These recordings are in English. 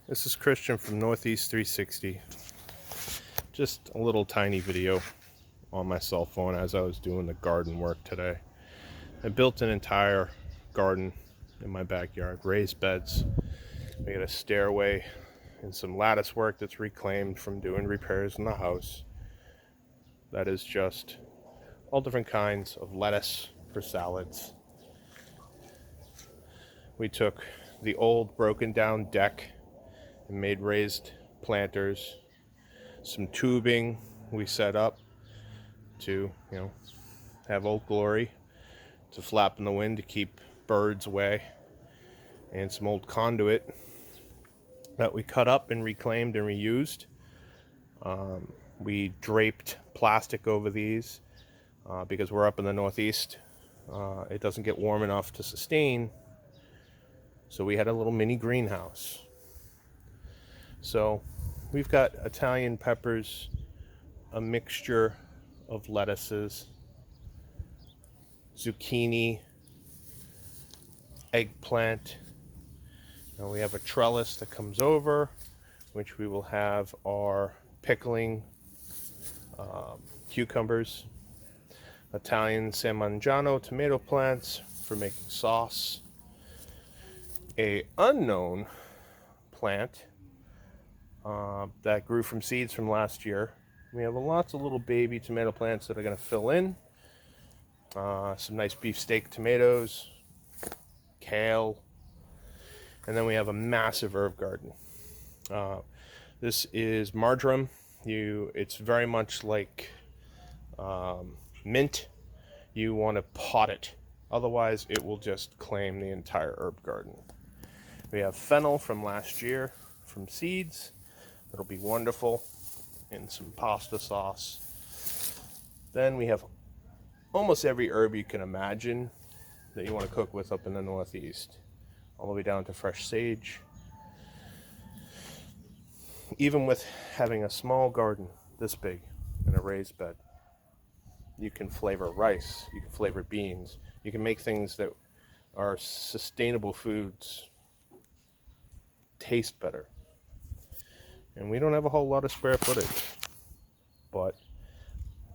This is Christian from Northeast 360. Just a little tiny video on my cell phone as I was doing the garden work today. I built an entire garden in my backyard, raised beds. I got a stairway and some lattice work that's reclaimed from doing repairs in the house. That is just all different kinds of lettuce for salads. We took the old broken down deck and made raised planters. Some tubing we set up to, have Old Glory to flap in the wind to keep birds away, and some old conduit that we cut up and reclaimed and reused. We draped plastic over these because we're up in the Northeast. It doesn't get warm enough to sustain, so we had a little mini greenhouse. So we've got Italian peppers, a mixture of lettuces, zucchini, eggplant. Now we have a trellis that comes over, which we will have our pickling cucumbers, Italian San Mangiano tomato plants for making sauce, a unknown plant that grew from seeds from last year. We have lots of little baby tomato plants that are going to fill in. Some nice beefsteak tomatoes, kale, and then we have a massive herb garden. This is marjoram. It's very much like mint. You want to pot it, otherwise it will just claim the entire herb garden. We have fennel from last year from seeds. It'll be wonderful in some pasta sauce. Then we have almost every herb you can imagine that you want to cook with up in the Northeast, all the way down to fresh sage. Even with having a small garden this big in a raised bed, you can flavor rice, you can flavor beans, you can make things that are sustainable foods taste better. And we don't have a whole lot of square footage, but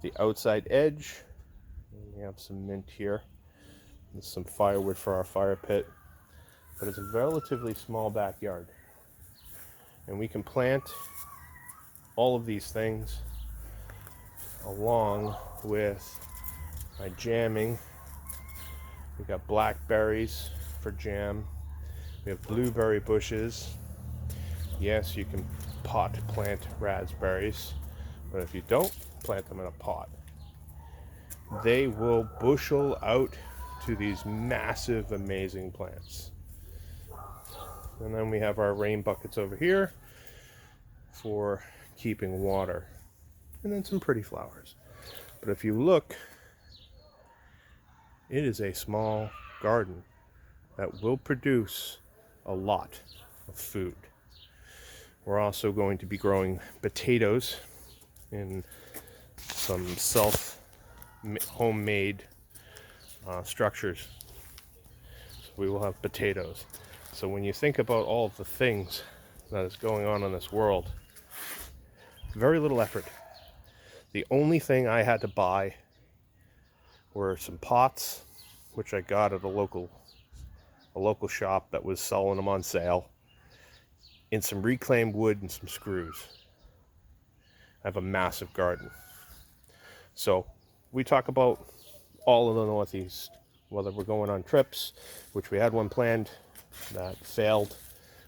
the outside edge, we have some mint here, and some firewood for our fire pit, but it's a relatively small backyard. And we can plant all of these things along with my jamming. We got blackberries for jam. We have blueberry bushes. Yes, you can pot plant raspberries, but if you don't plant them in a pot, they will bushel out to these massive, amazing plants. And then we have our rain buckets over here for keeping water, and then some pretty flowers. But if you look, it is a small garden that will produce a lot of food. We're also going to be growing potatoes in some homemade structures. So we will have potatoes. So when you think about all of the things that is going on in this world, very little effort. The only thing I had to buy were some pots, which I got at a local shop that was selling them on sale, and some reclaimed wood and some screws. I have a massive garden. So we talk about all of the Northeast, whether we're going on trips, which we had one planned that failed.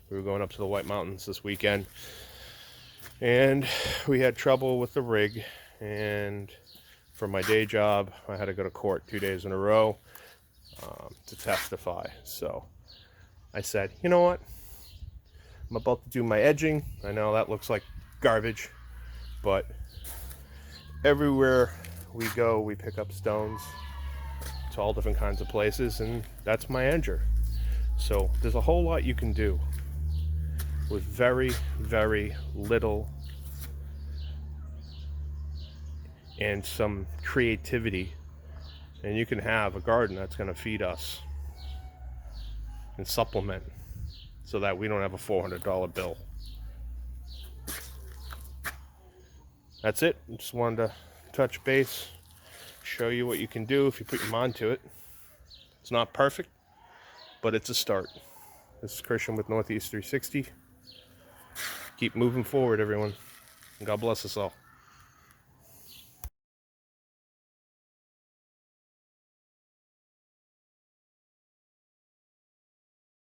We were going up to the White Mountains this weekend, and we had trouble with the rig, and for my day job I had to go to court 2 days in a row to testify. So I said, you know what, I'm about to do my edging. I know that looks like garbage, but everywhere we go we pick up stones to all different kinds of places, and that's my edger. So there's a whole lot you can do with very, very little and some creativity, and you can have a garden that's going to feed us and supplement so that we don't have a $400 bill. That's it. Just wanted to touch base, show you what you can do if you put your mind to it. It's not perfect, but it's a start. This is Christian with Northeast 360. Keep moving forward, everyone. And God bless us all.